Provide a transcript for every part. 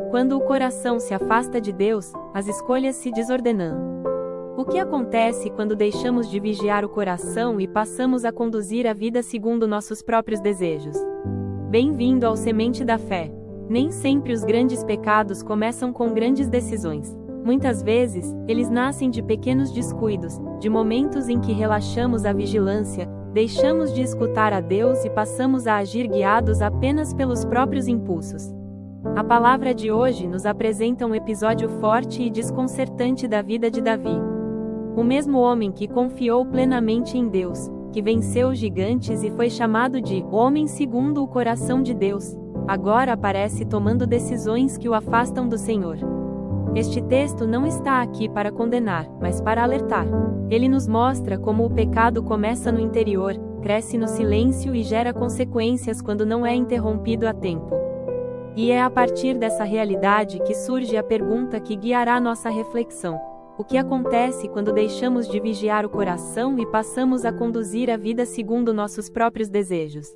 Quando o coração se afasta de Deus, as escolhas se desordenam. O que acontece quando deixamos de vigiar o coração e passamos a conduzir a vida segundo nossos próprios desejos? Bem-vindo ao Semente da Fé. Nem sempre os grandes pecados começam com grandes decisões. Muitas vezes, eles nascem de pequenos descuidos, de momentos em que relaxamos a vigilância, deixamos de escutar a Deus e passamos a agir guiados apenas pelos próprios impulsos. A palavra de hoje nos apresenta um episódio forte e desconcertante da vida de Davi. O mesmo homem que confiou plenamente em Deus, que venceu gigantes e foi chamado de homem segundo o coração de Deus, agora aparece tomando decisões que o afastam do Senhor. Este texto não está aqui para condenar, mas para alertar. Ele nos mostra como o pecado começa no interior, cresce no silêncio e gera consequências quando não é interrompido a tempo. E é a partir dessa realidade que surge a pergunta que guiará nossa reflexão. O que acontece quando deixamos de vigiar o coração e passamos a conduzir a vida segundo nossos próprios desejos?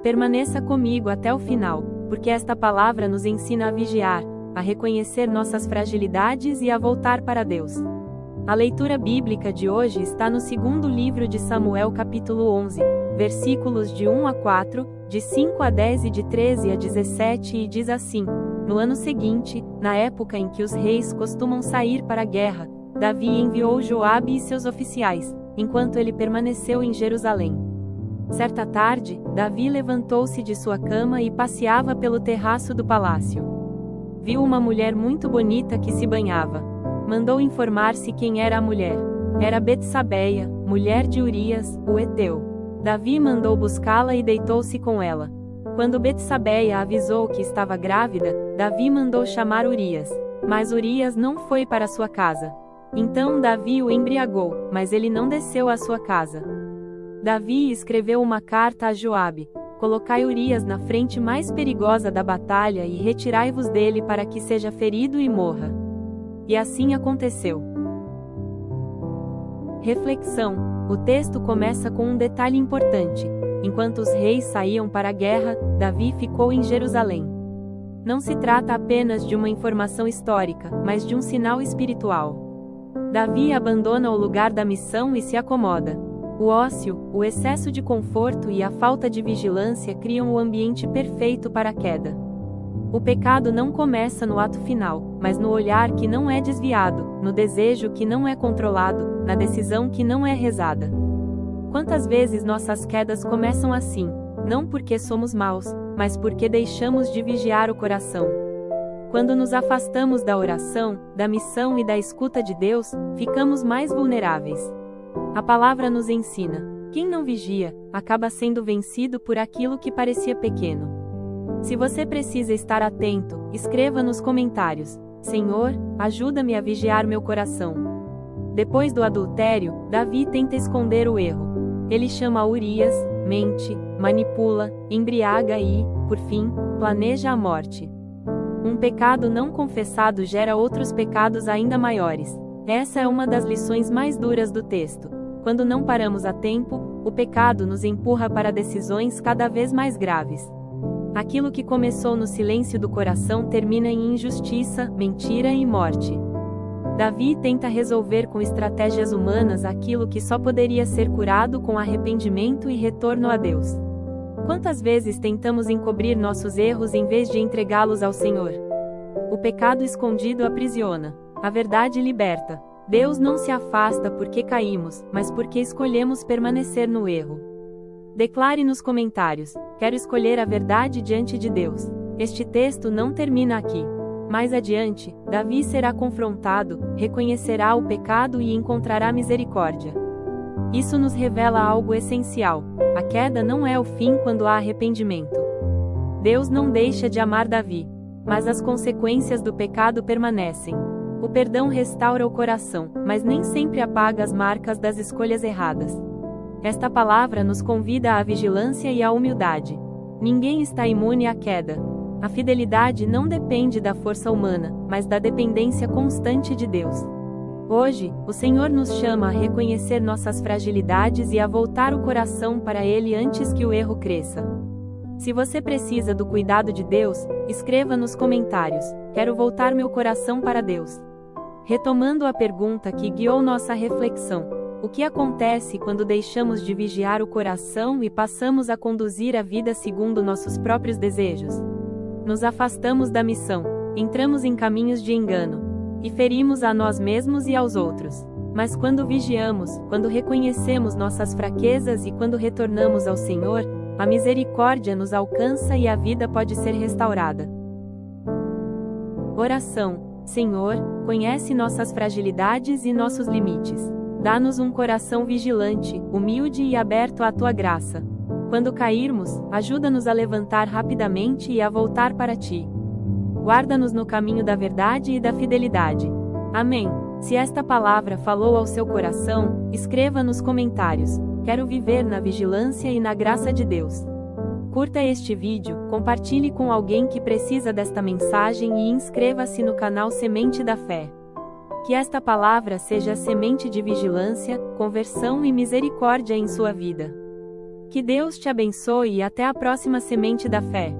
Permaneça comigo até o final, porque esta palavra nos ensina a vigiar, a reconhecer nossas fragilidades e a voltar para Deus. A leitura bíblica de hoje está no segundo livro de Samuel, capítulo 11, versículos de 1 a 4, de 5 a 10 e de 13 a 17 e diz assim: No ano seguinte, na época em que os reis costumam sair para a guerra, Davi enviou Joabe e seus oficiais, enquanto ele permaneceu em Jerusalém. Certa tarde, Davi levantou-se de sua cama e passeava pelo terraço do palácio. Viu uma mulher muito bonita que se banhava. Mandou informar-se quem era a mulher. Era Betsabeia, mulher de Urias, o heteu. Davi mandou buscá-la e deitou-se com ela. Quando Betsabeia avisou que estava grávida, Davi mandou chamar Urias. Mas Urias não foi para sua casa. Então Davi o embriagou, mas ele não desceu à sua casa. Davi escreveu uma carta a Joabe: Colocai Urias na frente mais perigosa da batalha e retirai-vos dele para que seja ferido e morra. E assim aconteceu. Reflexão: o texto começa com um detalhe importante. Enquanto os reis saíam para a guerra, Davi ficou em Jerusalém. Não se trata apenas de uma informação histórica, mas de um sinal espiritual. Davi abandona o lugar da missão e se acomoda. O ócio, o excesso de conforto e a falta de vigilância criam o ambiente perfeito para a queda. O pecado não começa no ato final, mas no olhar que não é desviado, no desejo que não é controlado, na decisão que não é rezada. Quantas vezes nossas quedas começam assim, não porque somos maus, mas porque deixamos de vigiar o coração. Quando nos afastamos da oração, da missão e da escuta de Deus, ficamos mais vulneráveis. A palavra nos ensina: quem não vigia, acaba sendo vencido por aquilo que parecia pequeno. Se você precisa estar atento, escreva nos comentários: Senhor, ajuda-me a vigiar meu coração. Depois do adultério, Davi tenta esconder o erro. Ele chama Urias, mente, manipula, embriaga e, por fim, planeja a morte. Um pecado não confessado gera outros pecados ainda maiores. Essa é uma das lições mais duras do texto. Quando não paramos a tempo, o pecado nos empurra para decisões cada vez mais graves. Aquilo que começou no silêncio do coração termina em injustiça, mentira e morte. Davi tenta resolver com estratégias humanas aquilo que só poderia ser curado com arrependimento e retorno a Deus. Quantas vezes tentamos encobrir nossos erros em vez de entregá-los ao Senhor? O pecado escondido aprisiona. A verdade liberta. Deus não se afasta porque caímos, mas porque escolhemos permanecer no erro. Declare nos comentários: quero escolher a verdade diante de Deus. Este texto não termina aqui. Mais adiante, Davi será confrontado, reconhecerá o pecado e encontrará misericórdia. Isso nos revela algo essencial: a queda não é o fim quando há arrependimento. Deus não deixa de amar Davi, mas as consequências do pecado permanecem. O perdão restaura o coração, mas nem sempre apaga as marcas das escolhas erradas. Esta palavra nos convida à vigilância e à humildade. Ninguém está imune à queda. A fidelidade não depende da força humana, mas da dependência constante de Deus. Hoje, o Senhor nos chama a reconhecer nossas fragilidades e a voltar o coração para Ele antes que o erro cresça. Se você precisa do cuidado de Deus, escreva nos comentários: quero voltar meu coração para Deus. Retomando a pergunta que guiou nossa reflexão: o que acontece quando deixamos de vigiar o coração e passamos a conduzir a vida segundo nossos próprios desejos? Nos afastamos da missão, entramos em caminhos de engano, e ferimos a nós mesmos e aos outros. Mas quando vigiamos, quando reconhecemos nossas fraquezas e quando retornamos ao Senhor, a misericórdia nos alcança e a vida pode ser restaurada. Oração: Senhor, conhece nossas fragilidades e nossos limites. Dá-nos um coração vigilante, humilde e aberto à Tua graça. Quando cairmos, ajuda-nos a levantar rapidamente e a voltar para Ti. Guarda-nos no caminho da verdade e da fidelidade. Amém. Se esta palavra falou ao seu coração, escreva nos comentários: quero viver na vigilância e na graça de Deus. Curta este vídeo, compartilhe com alguém que precisa desta mensagem e inscreva-se no canal Semente da Fé. Que esta palavra seja semente de vigilância, conversão e misericórdia em sua vida. Que Deus te abençoe e até a próxima Semente da Fé.